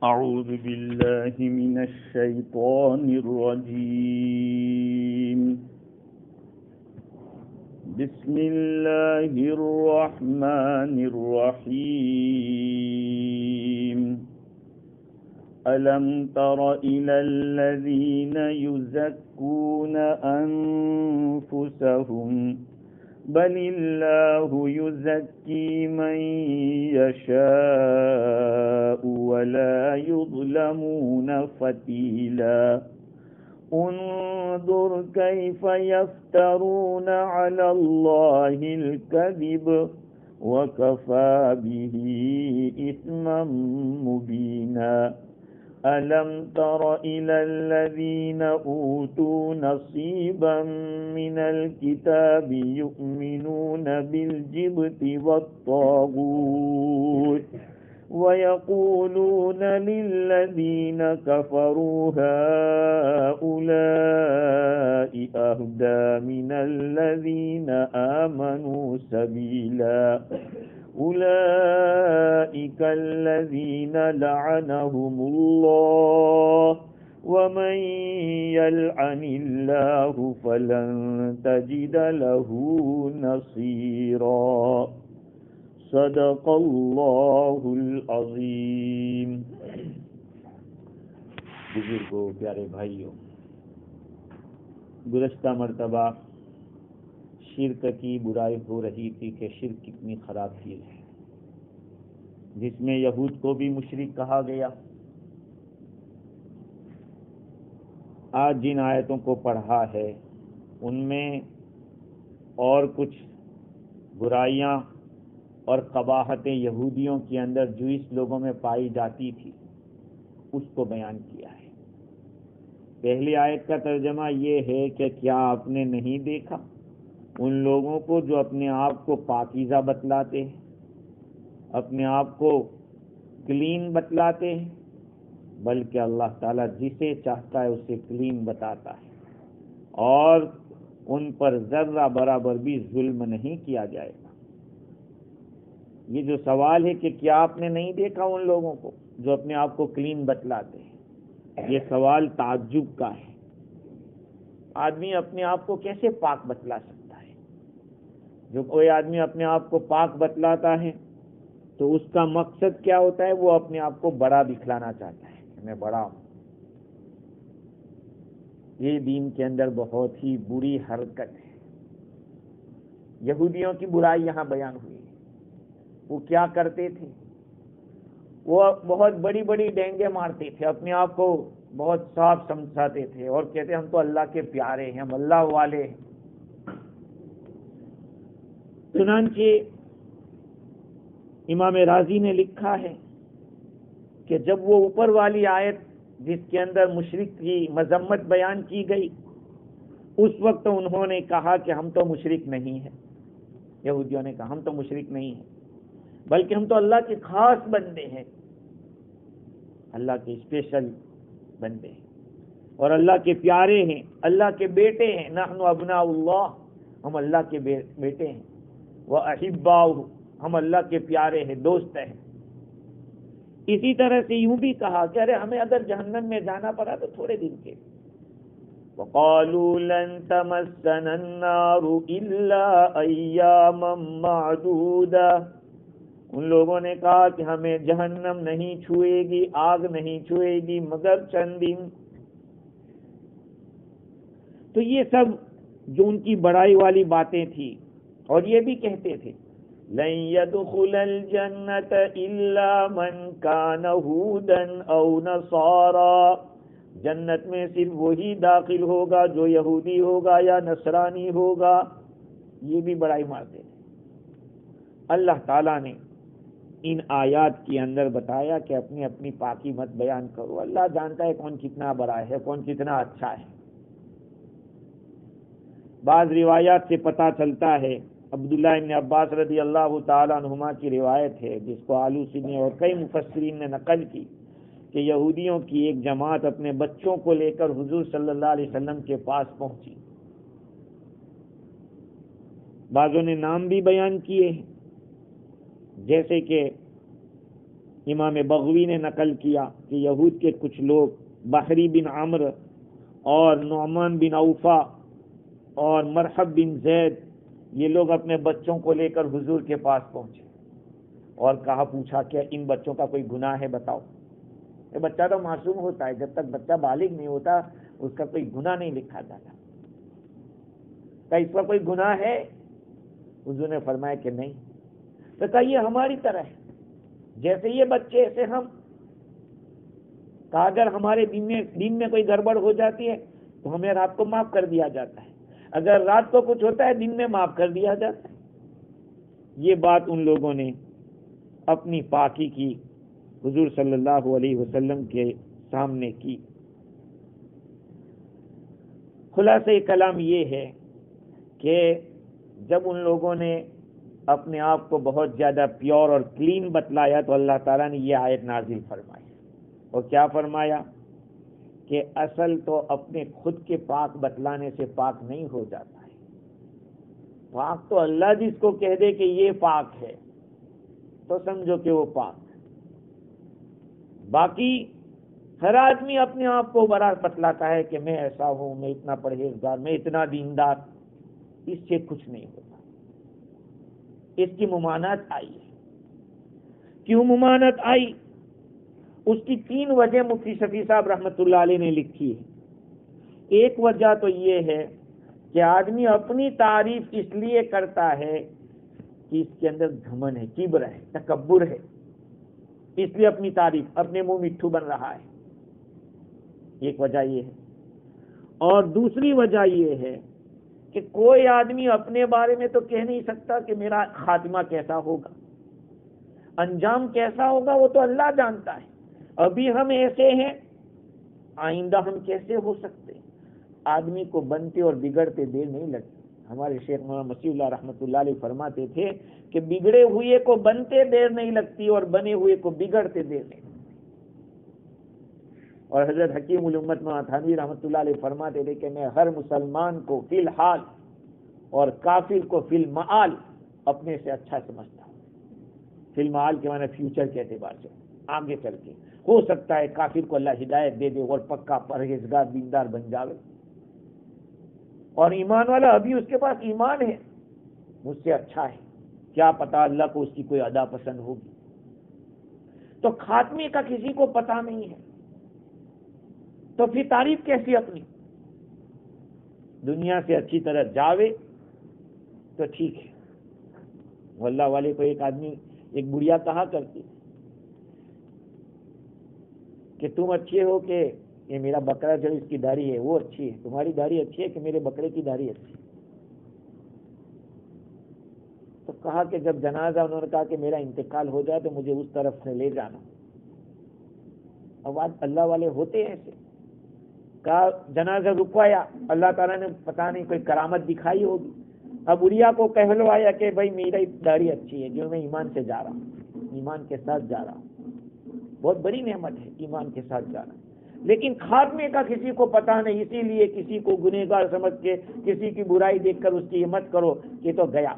أعوذ بالله من الشيطان الرجيم. بسم الله الرحمن الرحيم. ألم تر إلى الذين يزكون أنفسهم بل الله يزكي من يشاء ولا يظلمون فتيلا. انظر كيف يفترون على الله الكذب وكفى به إثما مبينا. ألم تر إلى الذين أوتوا نصيبا من الكتاب يؤمنون بالجبت والطاغوت ويقولون للذين كفروا هؤلاء أهدى من الذين آمنوا سبيلا. أولئك الذين لعنهم الله ومن يلعن الله فلن تجد له نصيرا. صدق اللہ العظیم. بزرگوں، پیارے بھائیوں، گزشتہ مرتبہ شرک کی برائی ہو رہی تھی کہ شرک کتنی خراب چیز ہے، جس میں یہود کو بھی مشرک کہا گیا. آج جن آیتوں کو پڑھا ہے ان میں اور کچھ برائیاں اور قباحتیں یہودیوں کے اندر جو اس لوگوں میں پائی جاتی تھی اس کو بیان کیا ہے. پہلی آیت کا ترجمہ یہ ہے کہ کیا آپ نے نہیں دیکھا ان لوگوں کو جو اپنے آپ کو پاکیزہ بتلاتے ہیں، اپنے آپ کو کلین بتلاتے ہیں، بلکہ اللہ تعالیٰ جسے چاہتا ہے اسے کلین بتاتا ہے اور ان پر ذرہ برابر بھی ظلم نہیں کیا جائے گا. یہ جو سوال ہے کہ کیا آپ نے نہیں دیکھا ان لوگوں کو جو اپنے آپ کو کلین بتلاتے ہیں، یہ سوال تعجب کا ہے. آدمی اپنے آپ کو کیسے پاک بتلا سکتا ہے؟ جو کوئی آدمی اپنے آپ کو پاک بتلاتا ہے تو اس کا مقصد کیا ہوتا ہے؟ وہ اپنے آپ کو بڑا دکھلانا چاہتا ہے کہ میں بڑا ہوں. یہ دین کے اندر بہت ہی بری حرکت ہے. یہودیوں کی برائی یہاں بیان ہوئی. وہ کیا کرتے تھے؟ وہ بہت بڑی بڑی ڈینگیں مارتے تھے، اپنے آپ کو بہت صاف سمجھاتے تھے اور کہتے ہم تو اللہ کے پیارے ہیں، ہم اللہ والے ہیں. چنانچہ امام رازی نے لکھا ہے کہ جب وہ اوپر والی آیت جس کے اندر مشرک کی مذمت بیان کی گئی اس وقت انہوں نے کہا کہ ہم تو مشرک نہیں ہیں. یہودیوں نے کہا ہم تو مشرک نہیں ہیں بلکہ ہم تو اللہ کے خاص بندے ہیں، اللہ کے اسپیشل بندے ہیں اور اللہ کے پیارے ہیں، اللہ کے بیٹے ہیں. نحن ابناء اللہ، ہم اللہ کے بیٹے ہیں. وَأَحِبَّاؤُهُ، ہم اللہ کے پیارے ہیں، دوست ہیں. اسی طرح سے یوں بھی کہا کہ ارے ہمیں اگر جہنم میں جانا پڑا تو تھوڑے دن کے. وَقَالُوا لَن تَمَسَّنَا النَّارُ إِلَّا أَيَّامًا مَّعْدُودًا، ان لوگوں نے کہا کہ ہمیں جہنم نہیں چھوئے گی، آگ نہیں چھوئے گی مگر چند دن. تو یہ سب جو ان کی بڑائی والی باتیں تھی. اور یہ بھی کہتے تھے لن يدخل الجنة إلا من كان هودا أو نصارى، جنت میں صرف وہی داخل ہوگا جو یہودی ہوگا یا نصرانی ہوگا. یہ بھی بڑائی مارتے تھے. اللہ تعالیٰ نے ان آیات کے اندر بتایا کہ اپنی اپنی پاکی مت بیان کرو. اللہ جانتا ہے کون کتنا بڑا ہے، کون کتنا اچھا ہے. بعض روایات سے پتہ چلتا ہے، عبداللہ ابن عباس رضی اللہ تعالیٰ عنہما کی روایت ہے جس کو آلوسی نے اور کئی مفسرین نے نقل کی کہ یہودیوں کی ایک جماعت اپنے بچوں کو لے کر حضور صلی اللہ علیہ وسلم کے پاس پہنچی. بعضوں نے نام بھی بیان کیے ہیں، جیسے کہ امام بغوی نے نقل کیا کہ یہود کے کچھ لوگ بحری بن عمر اور نعمان بن اوفا اور مرحب بن زید، یہ لوگ اپنے بچوں کو لے کر حضور کے پاس پہنچے اور پوچھا کہ ان بچوں کا کوئی گناہ ہے بتاؤ. یہ بچہ تو معصوم ہوتا ہے، جب تک بچہ بالغ نہیں ہوتا اس کا کوئی گناہ نہیں لکھا جاتا. کیا اس کا کوئی گناہ ہے؟ حضور نے فرمایا کہ نہیں. تو کہا یہ ہماری طرح ہے، جیسے یہ بچے ایسے ہم. کہا اگر ہمارے دین میں کوئی گڑبڑ ہو جاتی ہے تو ہمیں رات کو معاف کر دیا جاتا ہے، اگر رات کو کچھ ہوتا ہے دن میں معاف کر دیا جاتا ہے. یہ بات ان لوگوں نے اپنی پاکی کی حضور صلی اللہ علیہ وسلم کے سامنے کی. خلاصہ کلام یہ ہے کہ جب ان لوگوں نے اپنے آپ کو بہت زیادہ پیور اور کلین بتلایا تو اللہ تعالیٰ نے یہ آیت نازل فرمائی. اور کیا فرمایا کہ اصل تو اپنے خود کے پاک بتلانے سے پاک نہیں ہو جاتا ہے. پاک تو اللہ جس کو کہہ دے کہ یہ پاک ہے تو سمجھو کہ وہ پاک. باقی ہر آدمی اپنے آپ کو بڑا بتلاتا ہے کہ میں ایسا ہوں، میں اتنا پرہیزگار، میں اتنا دیندار. اس سے کچھ نہیں ہوتا. اس کی ممانعت آئی ہے. کیوں ممانعت آئی؟ اس کی 3 وجہ مفتی شفیع صاحب رحمۃ اللہ علیہ نے لکھی ہے. ایک وجہ تو یہ ہے کہ آدمی اپنی تعریف اس لیے کرتا ہے کہ اس کے اندر گھمن ہے، کبر ہے، تکبر ہے، اس لیے اپنی تعریف، اپنے منہ مٹھو بن رہا ہے. ایک وجہ یہ ہے. اور دوسری وجہ یہ ہے کہ کوئی آدمی اپنے بارے میں تو کہہ نہیں سکتا کہ میرا خاتمہ کیسا ہوگا، انجام کیسا ہوگا، وہ تو اللہ جانتا ہے. ابھی ہم ایسے ہیں، آئندہ ہم کیسے ہو سکتے ہیں. آدمی کو بنتے اور بگڑتے دیر نہیں لگتی. ہمارے شیخ مولانا مسیح اللہ رحمۃ اللہ علیہ فرماتے تھے کہ بگڑے ہوئے کو بنتے دیر نہیں لگتی اور بنے ہوئے کو بگڑتے دیر نہیں لگتی. اور حضرت حکیم الامت مولانا تھانوی رحمۃ اللہ علیہ فرماتے تھے کہ میں ہر مسلمان کو فی الحال اور کافر کو فی المعال اپنے سے اچھا سمجھتا ہوں. فی المعال کے معنی فیوچر کے اعتبار سے آگے چل کے ہو سکتا ہے کافر کو اللہ ہدایت دے دے اور پکا پرہیزگار دیندار بن جاوے، اور ایمان والا ابھی اس کے پاس ایمان ہے، مجھ سے اچھا ہے، کیا پتا اللہ کو اس کی کوئی ادا پسند ہوگی. تو خاتمے کا کسی کو پتا نہیں ہے، تو پھر تعریف کیسی اپنی؟ دنیا سے اچھی طرح جاوے تو ٹھیک ہے. اللہ والے کو ایک آدمی، ایک بڑھیا کہا کرتی کہ تم اچھے ہو کہ یہ میرا بکرا جو اس کی داڑھی ہے وہ اچھی ہے، تمہاری داڑھی اچھی ہے کہ میرے بکرے کی داڑھی اچھی ہے. تو کہا کہ جب جنازہ انہوں نے کہا کہ میرا انتقال ہو جائے تو مجھے اس طرف سے لے جانا. اب آج اللہ والے ہوتے ہیں ایسے. کہا جنازہ رکوایا، اللہ تعالیٰ نے پتہ نہیں کوئی کرامت دکھائی ہوگی. اب اڑیا کو کہلوایا کہ بھائی میری داڑھی اچھی ہے، جو میں ایمان سے جا رہا ہوں، ایمان کے ساتھ جا رہا ہوں. بہت بڑی نعمت ہے ایمان کے ساتھ جانا. لیکن خاتمے کا کسی کو پتہ نہیں، اسی لیے کسی کو گنہگار سمجھ کے کسی کی برائی دیکھ کر اس کی ہمت کرو کہ تو گیا.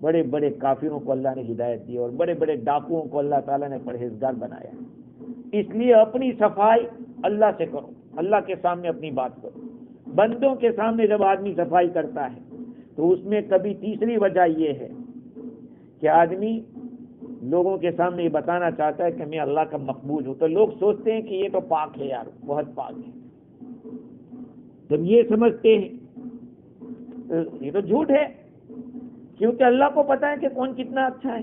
بڑے بڑے کافروں کو اللہ نے ہدایت دی اور بڑے بڑے ڈاکوؤں کو اللہ تعالیٰ نے پرہیزگار بنایا. اس لیے اپنی صفائی اللہ سے کرو، اللہ کے سامنے اپنی بات کرو. بندوں کے سامنے جب آدمی صفائی کرتا ہے تو اس میں کبھی تیسری وجہ یہ ہے کہ آدمی لوگوں کے سامنے یہ بتانا چاہتا ہے کہ میں اللہ کا مقبول ہوں، تو لوگ سوچتے ہیں کہ یہ تو پاک ہے، یار بہت پاک ہے. جب یہ سمجھتے ہیں یہ تو جھوٹ ہے، کیونکہ اللہ کو پتا ہے کہ کون کتنا اچھا ہے.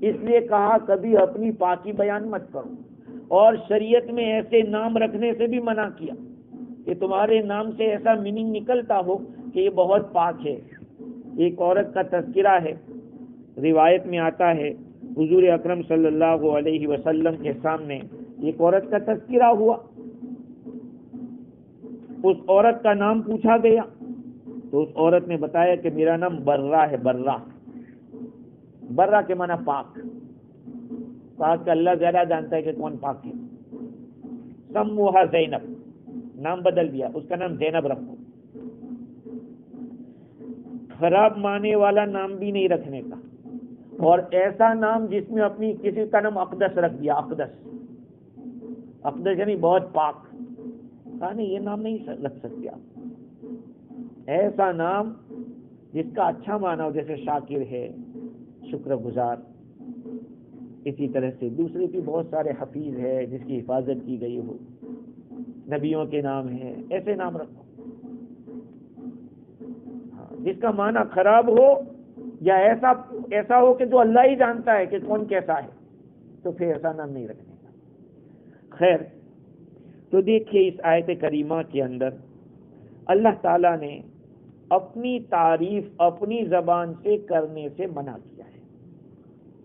اس لیے کہا کبھی اپنی پاکی بیان مت کرو. اور شریعت میں ایسے نام رکھنے سے بھی منع کیا کہ تمہارے نام سے ایسا میننگ نکلتا ہو کہ یہ بہت پاک ہے. ایک عورت کا تذکرہ ہے، روایت میں آتا ہے حضور اکرم صلی اللہ علیہ وسلم کے سامنے ایک عورت کا تذکرہ ہوا. اس عورت کا نام پوچھا گیا تو اس عورت نے بتایا کہ میرا نام برہ ہے. برہ کے معنی پاک. پاک کا اللہ زیادہ جانتا ہے کہ کون پاک ہے. سموہا زینب، نام بدل دیا، اس کا نام زینب رکھو. خراب معنی والا نام بھی نہیں رکھنے کا، اور ایسا نام جس میں اپنی کسی کا نام اقدس رکھ دیا، اقدس یعنی بہت پاک، کہا نہیں یہ نام نہیں رکھ سکتے آپ، ایسا نام جس کا اچھا معنی ہو، جیسے شاکر ہے، شکر گزار، اسی طرح سے دوسرے بھی بہت سارے، حفیظ ہے جس کی حفاظت کی گئی ہو، نبیوں کے نام ہیں، ایسے نام رکھو۔ جس کا معنی خراب ہو یا ایسا ہو کہ جو اللہ ہی جانتا ہے کہ کون کیسا ہے، تو پھر ایسا نام نہیں رکھنے کا۔ خیر، تو دیکھیے اس آیت کریمہ کے اندر اللہ تعالیٰ نے اپنی تعریف اپنی زبان سے کرنے سے منع کیا ہے۔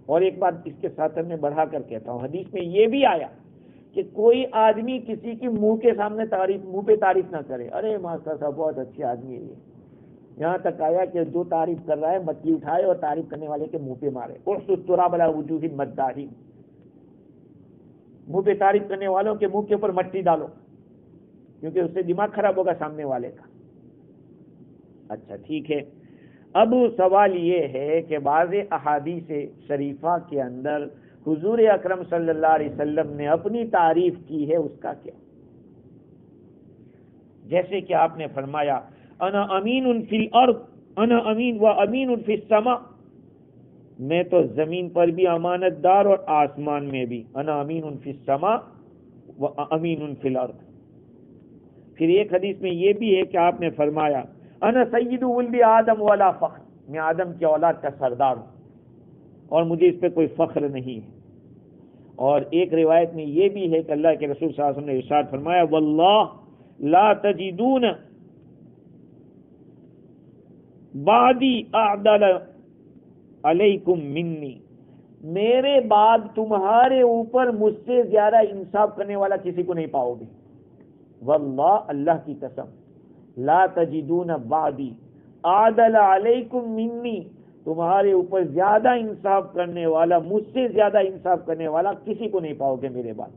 اور ایک بات اس کے ساتھ میں بڑھا کر کہتا ہوں، حدیث میں یہ بھی آیا کہ کوئی آدمی کسی کی منہ کے سامنے منہ پہ تعریف نہ کرے، ارے ماسٹر صاحب بہت اچھے آدمی ہے یہ، یہاں تک آیا کہ جو تعریف کر رہا ہے مٹی اٹھائے اور تعریف کرنے والے کے منہ پہ مارے، احسوا التراب علی وجوہ المداحین، منہ پہ تعریف کرنے والوں کے منہ کے اوپر مٹی ڈالو، کیونکہ اس سے دماغ خراب ہوگا سامنے والے کا۔ اچھا ٹھیک ہے، اب سوال یہ ہے کہ بعض احادیث شریفہ کے اندر حضور اکرم صلی اللہ علیہ وسلم نے اپنی تعریف کی ہے، اس کا کیا؟ جیسے کہ آپ نے فرمایا انا امین فی الارض انا امین و امین فی السماء، میں تو زمین پر بھی امانت دار اور آسمان میں بھی، انا امین فی السماء و امین فی الارض۔ پھر ایک حدیث میں یہ بھی ہے کہ آپ نے فرمایا انا سید ولد آدم ولا فخر، میں آدم کی اولاد کا سردار ہوں اور مجھے اس پہ کوئی فخر نہیں ہے۔ اور ایک روایت میں یہ بھی ہے کہ اللہ کے رسول صلی اللہ علیہ وسلم نے ارشاد فرمایا واللہ لا تجدون بعدی اعدل علیکم منی، میرے بعد تمہارے اوپر مجھ سے زیادہ انصاف کرنے والا کسی کو نہیں پاؤ گے۔ واللہ، اللہ کی قسم، لا تجدون بعدی اعدل علیکم منی، تمہارے اوپر زیادہ انصاف کرنے والا، مجھ سے زیادہ انصاف کرنے والا کسی کو نہیں پاؤ گے میرے بعد۔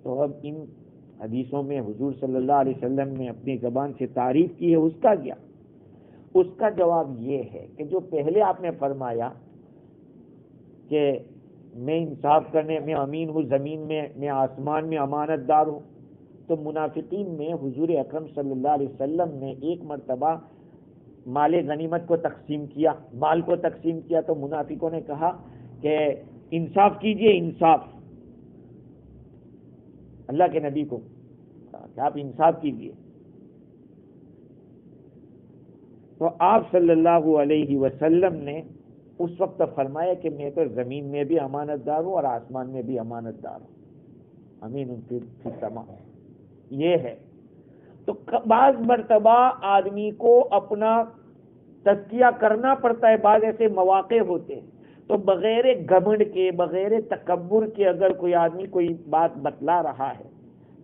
تو اب ان حدیثوں میں حضور صلی اللہ علیہ وسلم نے اپنی زبان سے تعریف کی ہے، اس کا کیا؟ اس کا جواب یہ ہے کہ جو پہلے آپ نے فرمایا کہ میں انصاف کرنے میں امین ہوں، زمین میں آسمان میں امانت دار ہوں، تو منافقین میں حضور اکرم صلی اللہ علیہ وسلم نے ایک مرتبہ مال غنیمت کو تقسیم کیا، مال کو تقسیم کیا، تو منافقوں نے کہا کہ انصاف کیجئے، انصاف، اللہ کے نبی کو کہا کہ آپ انصاف کیجئے۔ تو آپ صلی اللہ علیہ وسلم نے اس وقت فرمایا کہ میں تو زمین میں بھی امانت دار ہوں اور آسمان میں بھی امانت دار ہوں، امین فی السماء، یہ ہے۔ تو بعض مرتبہ آدمی کو اپنا تزکیہ کرنا پڑتا ہے، بعض ایسے مواقع ہوتے ہیں، تو بغیر گھمنڈ کے، بغیر تکبر کے اگر کوئی آدمی کوئی بات بتلا رہا ہے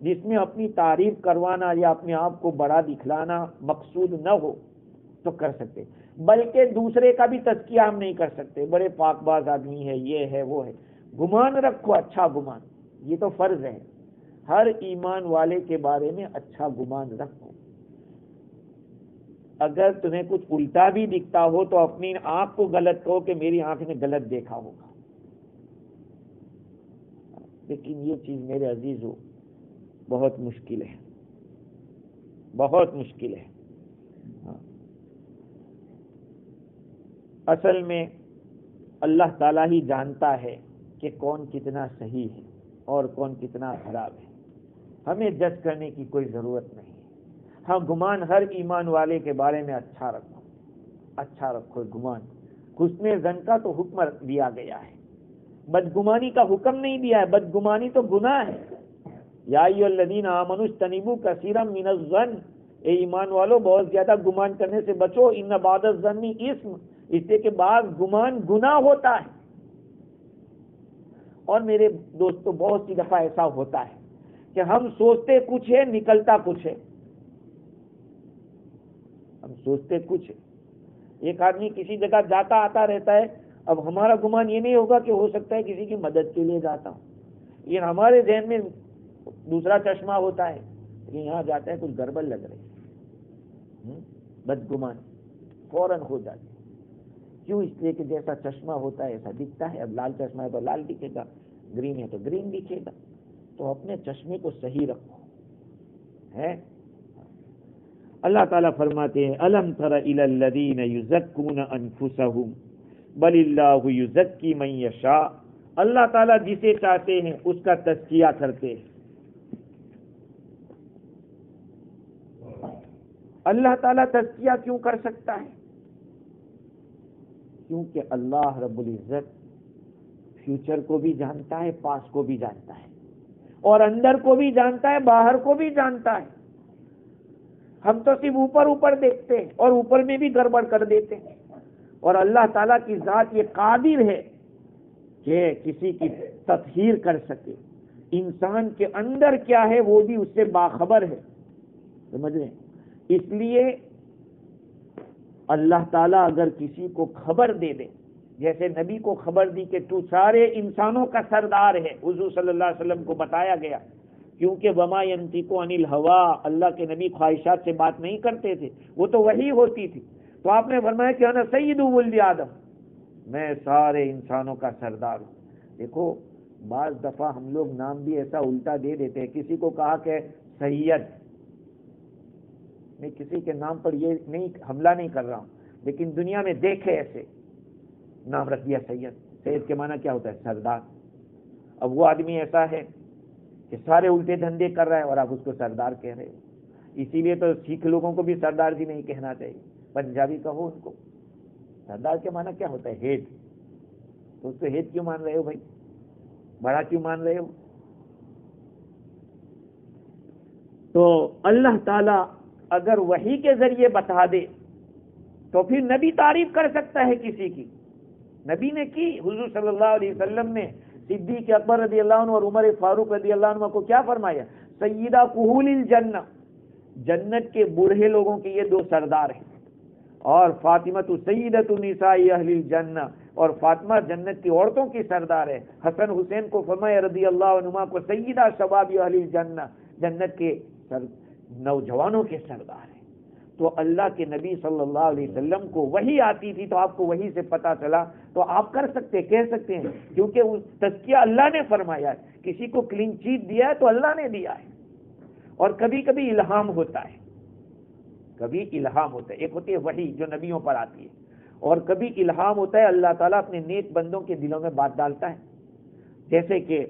جس میں اپنی تعریف کروانا یا اپنے آپ کو بڑا دکھلانا مقصود نہ ہو تو کر سکتے، بلکہ دوسرے کا بھی تزکیہ ہم نہیں کر سکتے، بڑے پاک باز آدمی ہے، یہ ہے وہ ہے، گمان رکھو، اچھا گمان، یہ تو فرض ہے، ہر ایمان والے کے بارے میں اچھا گمان رکھو۔ اگر تمہیں کچھ الٹا بھی دکھتا ہو تو اپنی آنکھ کو غلط کہو کہ میری آنکھ نے غلط دیکھا ہوگا، لیکن یہ چیز میرے عزیزو بہت مشکل ہے، بہت مشکل ہے۔ اصل میں اللہ تعالیٰ ہی جانتا ہے کہ کون کتنا صحیح ہے اور کون کتنا خراب ہے، ہمیں جج کرنے کی کوئی ضرورت نہیں ہے۔ ہاں، گمان ہر ایمان والے کے بارے میں اچھا رکھو، اچھا رکھو گمان، حسن ظن کا تو حکم دیا گیا ہے، بدگمانی کا حکم نہیں دیا ہے، بدگمانی تو گناہ ہے۔ یا ایھا الذین آمنوا اجتنبوا کثیرا من الظن، اے ایمان والو بہت زیادہ گمان کرنے سے بچو، ان بعض الظن اثم، اس لیے کہ بعض گمان گناہ ہوتا ہے۔ اور میرے دوستو بہت سی دفعہ ایسا ہوتا ہے کہ ہم سوچتے کچھ ہے، نکلتا کچھ ہے، ہم سوچتے کچھ ہے۔ ایک آدمی کسی جگہ جاتا آتا رہتا ہے، اب ہمارا گمان یہ نہیں ہوگا کہ ہو سکتا ہے کسی کی مدد کے لیے جاتا ہوں، یہ ہمارے ذہن میں دوسرا چشمہ ہوتا ہے کہ یہاں جاتا ہے کچھ گڑبڑ لگ رہی ہے، بدگمان فوراً ہو جاتی ہے۔ کیوں؟ اس لیے کہ جیسا چشمہ ہوتا ہے ایسا دکھتا ہے. اب لال چشمہ ہے تو لال دکھے گا، گرین ہے تو گرین دکھے گا. تو اپنے چشمے کو صحیح رکھو. ہے اللہ تعالیٰ فرماتے ہیں الم تر الی الذین یزکون انفسہم بل اللہ یزکی من یشاء. اللہ تعالیٰ جسے چاہتے ہیں اس کا تزکیہ کرتے ہیں. اللہ تعالیٰ تزکیہ کیوں کر سکتا ہے؟ کیونکہ اللہ رب العزت فیوچر کو بھی جانتا ہے، پاسٹ کو بھی جانتا ہے، اور اندر کو بھی جانتا ہے، باہر کو بھی جانتا ہے. ہم تو صرف اوپر اوپر دیکھتے ہیں اور اوپر میں بھی گڑبڑ کر دیتے ہیں. اور اللہ تعالیٰ کی ذات یہ قادر ہے کہ کسی کی تطہیر کر سکے. انسان کے اندر کیا ہے وہ بھی اس سے باخبر ہے. سمجھ رہے ہیں؟ اس لیے اللہ تعالیٰ اگر کسی کو خبر دے دے، جیسے نبی کو خبر دی کہ تو سارے انسانوں کا سردار ہے، حضور صلی اللہ علیہ وسلم کو بتایا گیا، کیونکہ وما ینطق عن الہوا، اللہ کے نبی خواہشات سے بات نہیں کرتے تھے، وہ تو وحی ہوتی تھی. تو آپ نے فرمایا کہ انا سید ولد آدم، میں سارے انسانوں کا سردار ہوں. دیکھو بعض دفعہ ہم لوگ نام بھی ایسا الٹا دے دیتے ہیں. کسی کو کہا کہ سید، میں کسی کے نام پر یہ نہیں حملہ نہیں کر رہا ہوں، لیکن دنیا میں دیکھے ایسے نام رکھ دیا سید. سید کے معنی کیا ہوتا ہے؟ سردار. اب وہ آدمی ایسا ہے کہ سارے الٹے دھندے کر رہا ہے اور آپ اس کو سردار کہہ رہے ہو. اسی لیے تو سکھ لوگوں کو بھی سردار جی نہیں کہنا چاہیے، پنجابی کہو ان کو. سردار کے معنی کیا ہوتا ہے؟ ہیڈ. تو اس کو ہیڈ کیوں مان رہے ہو بھائی؟ بڑا کیوں مان رہے ہو؟ تو اللہ تعالی اگر وحی کے ذریعے بتا دے تو پھر نبی تعریف کر سکتا ہے کسی کی. نبی نے کی. حضور صلی اللہ علیہ وسلم نے صدیق اکبر رضی اللہ عنہ اور عمر فاروق رضی اللہ عنہ کو کیا فرمایا؟ سیدہ کہول الجنہ، جنت کے بوڑھے لوگوں کے یہ دو سردار ہیں. اور فاطمہ سیدۃ نساء اہل الجنہ، اور فاطمہ جنت کی عورتوں کی سردار ہے. حسن حسین کو فرمایا رضی اللہ عنہما کو سیدہ شباب اہل الجنہ، جنت کے نوجوانوں کے سردار ہیں. تو اللہ کے نبی صلی اللہ علیہ وسلم کو وحی آتی تھی، تو آپ کو وحی سے پتا چلا تو آپ کر سکتے، کہہ سکتے ہیں، کیونکہ وہ تزکیہ اللہ نے فرمایا ہے. کسی کو کلین چیٹ دیا ہے تو اللہ نے دیا ہے. اور کبھی کبھی الہام ہوتا ہے، کبھی الہام ہوتا ہے. ایک ہوتی ہے وحی جو نبیوں پر آتی ہے، اور کبھی الہام ہوتا ہے اللہ تعالیٰ اپنے نیک بندوں کے دلوں میں بات ڈالتا ہے. جیسے کہ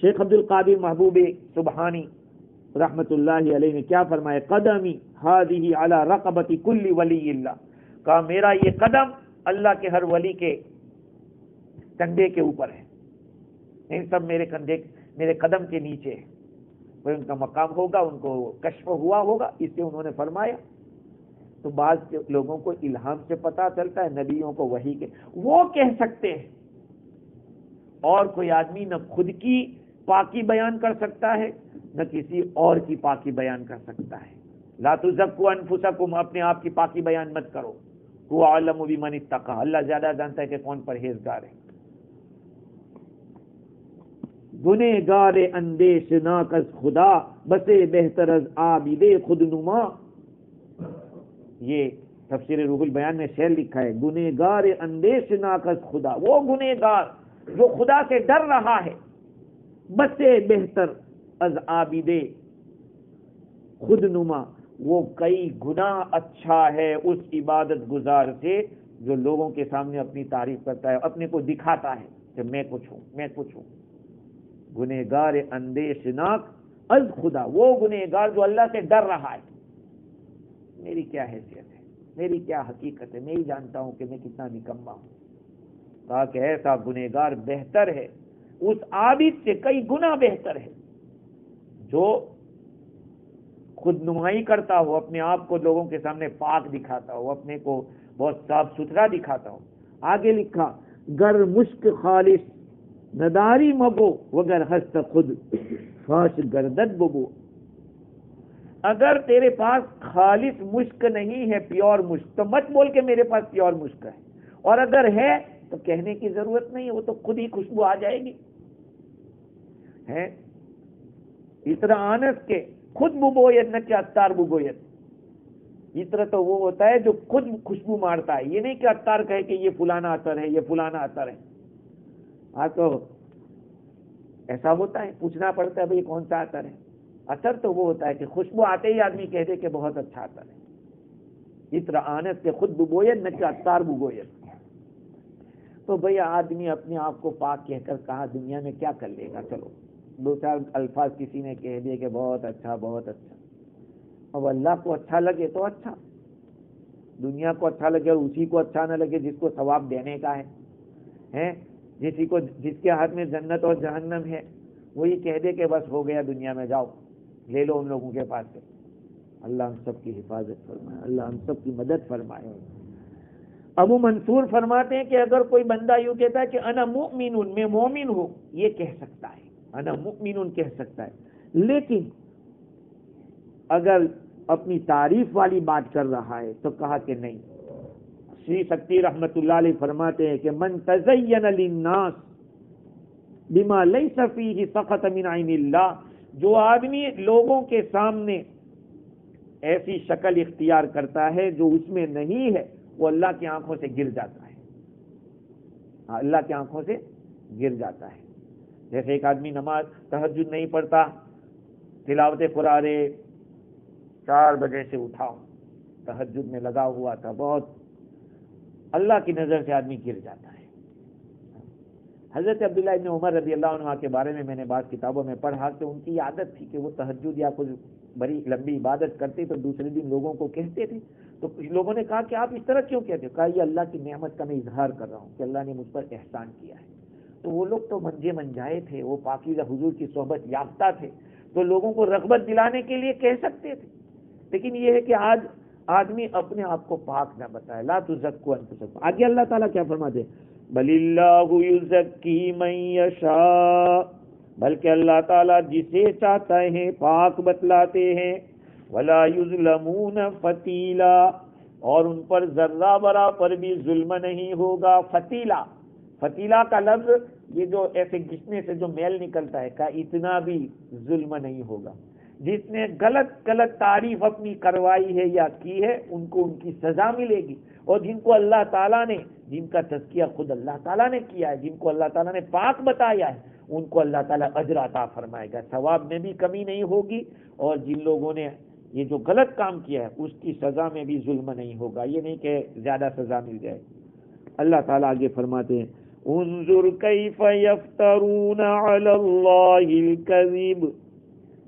شیخ عبد القادر محبوب سبحانی رحمت اللہ علیہ نے کیا فرمایا؟ قدمی ہذہ علی رقبۃ کل ولی اللہ، کہا میرا یہ قدم اللہ کے ہر ولی کے کندھے کے اوپر ہے. ان سب میرے قدم کے نیچے ہے. وہ ان کا مقام ہوگا، ان کو کشف ہوا ہوگا، اس سے انہوں نے فرمایا. تو بعض لوگوں کو الہام سے پتا چلتا ہے، نبیوں کو وحی کے وہ کہہ سکتے ہیں. اور کوئی آدمی نہ خود کی پاکی بیان کر سکتا ہے نہ کسی اور کی پاکی بیان کر سکتا ہے. لا تزکوا انفسکم، اپنے آپ کی پاکی بیان مت کرو. هو اعلم بمن اتقى، اللہ زیادہ جانتا ہے کہ کون پرہیزگار ہے. گنہگار اندیش ناک از خدا، بسے بہتر از عابد خود نما. یہ تفسیر روح البیان میں شعر لکھا ہے، گنہگار اندیش ناک از خدا، وہ گنہگار جو خدا سے ڈر رہا ہے، بسے بہتر از عابد خود نما، وہ کئی گنا اچھا ہے اس عبادت گزار سے جو لوگوں کے سامنے اپنی تعریف کرتا ہے، اپنے کو دکھاتا ہے کہ میں کچھ ہوں، میں کچھ ہوں. گنہگار اندیش ناک از خدا، وہ گنہگار جو اللہ سے ڈر رہا ہے. میری کیا حیثیت ہے، میری کیا حقیقت ہے، میں ہی جانتا ہوں کہ میں کتنا نکما ہوں. کہا کہ ایسا گنہگار بہتر ہے اس عابد سے، کئی گنا بہتر ہے جو خود نمائی کرتا ہو، اپنے آپ کو لوگوں کے سامنے پاک دکھاتا ہو، اپنے کو بہت صاف ستھرا دکھاتا ہو. آگے لکھا گر مشک خالص نداری مبو وگر ہست خود فاش گردد ببو. اگر تیرے پاس خالص مشک نہیں ہے، پیور مشک، تو مت بول کہ میرے پاس پیور مشک ہے. اور اگر ہے تو کہنے کی ضرورت نہیں، وہ تو خود ہی خوشبو آ جائے گی. ہے اس طرح آنس کے خود ببویت نہ کہ اتار ببویت. عطر تو وہ ہوتا ہے جو خود خوشبو مارتا ہے، یہ نہیں کہ عطار کہے کہ یہ فلانا عطر ہے، یہ فلانا عطر ہے. ہاں تو ایسا ہوتا ہے، پوچھنا پڑتا ہے بھئی کون سا عطر ہے. عطر تو وہ ہوتا ہے کہ خوشبو آتے ہی آدمی کہہ دے کہ بہت اچھا عطر ہے. عطر آنس کے خود بگوید نہ کہ عطار بگوید. تو بھئی آدمی اپنے آپ کو پاک کہہ کر کہا دنیا میں کیا کر لے گا. چلو دو چار الفاظ کسی نے کہہ دیے کہ بہت اچھا بہت اچھا. اب اللہ کو اچھا لگے تو اچھا، دنیا کو اچھا لگے اور اسی کو اچھا نہ لگے جس کو ثواب دینے کا ہے، جس کے ہاتھ میں جنت اور جہنم ہے، وہی کہہ دے کہ بس ہو گیا دنیا میں، جاؤ لے لو ان لوگوں کے پاس سے. اللہ ہم سب کی حفاظت فرمائے، اللہ ہم سب کی مدد فرمائے. ابو منصور فرماتے ہیں کہ اگر کوئی بندہ یوں کہتا ہے کہ انا مؤمن، میں مومن ہوں، یہ کہہ سکتا ہے، انا مؤمن کہہ سکتا ہے. لیکن اگر اپنی تعریف والی بات کر رہا ہے تو کہا کہ نہیں. شری شکتی رحمت اللہ علیہ فرماتے ہیں کہ من تزین للناس بما لیس فیہ سقط من عین اللہ، جو آدمی لوگوں کے سامنے ایسی شکل اختیار کرتا ہے جو اس میں نہیں ہے، وہ اللہ کی آنکھوں سے گر جاتا ہے. اللہ کی آنکھوں سے گر جاتا ہے. جیسے ایک آدمی نماز تہجد نہیں پڑھتا، تلاوت قرآن 4 بجے سے اٹھا، تہجد میں لگا ہوا تھا، بہت اللہ کی نظر سے آدمی گر جاتا ہے. حضرت عبداللہ ابن عمر رضی اللہ عنہ کے بارے میں نے بعض کتابوں میں پڑھا کہ ان کی عادت تھی کہ وہ تہجد یا کوئی بڑی لمبی عبادت کرتے تو دوسرے دن لوگوں کو کہتے تھے. تو کچھ لوگوں نے کہا کہ آپ اس طرح کیوں کہتے ہو؟ کہا یہ اللہ کی نعمت کا میں اظہار کر رہا ہوں کہ اللہ نے مجھ پر احسان کیا ہے. تو وہ لوگ تو منجے منجائے تھے، وہ پاکیزہ حضور کی صحبت یافتہ تھے، تو لوگوں کو رغبت دلانے کے لیے کہہ سکتے تھے. لیکن یہ ہے کہ آج آدمی اپنے آپ کو پاک نہ بتائے. لا تزکوا انفسکم. آگے اللہ تعالیٰ کیا فرماتے ہیں؟ بل اللہ یزکی من یشاء، بلکہ اللہ تعالیٰ جسے چاہتا ہے پاک بتلاتے ہیں. ولا یظلمون فتیلا، اور ان پر ذرہ برابر بھی ظلم نہیں ہوگا. فتیلا، فتیلا کا لفظ یہ جو ایسے گھسنے سے جو میل نکلتا ہے، کہ اتنا بھی ظلم نہیں ہوگا. جس نے غلط تعریف اپنی کروائی ہے یا کی ہے، ان کو ان کی سزا ملے گی. اور جن کو اللہ تعالیٰ نے، جن کا تزکیہ خود اللہ تعالیٰ نے کیا ہے، جن کو اللہ تعالیٰ نے پاک بتایا ہے، ان کو اللہ تعالیٰ اجر عطا فرمائے گا، ثواب میں بھی کمی نہیں ہوگی. اور جن لوگوں نے یہ جو غلط کام کیا ہے اس کی سزا میں بھی ظلم نہیں ہوگا. یہ نہیں کہ زیادہ سزا مل جائے. اللہ تعالیٰ آگے فرماتے ہیں انظر کیف یفترون علی اللہ الکذب.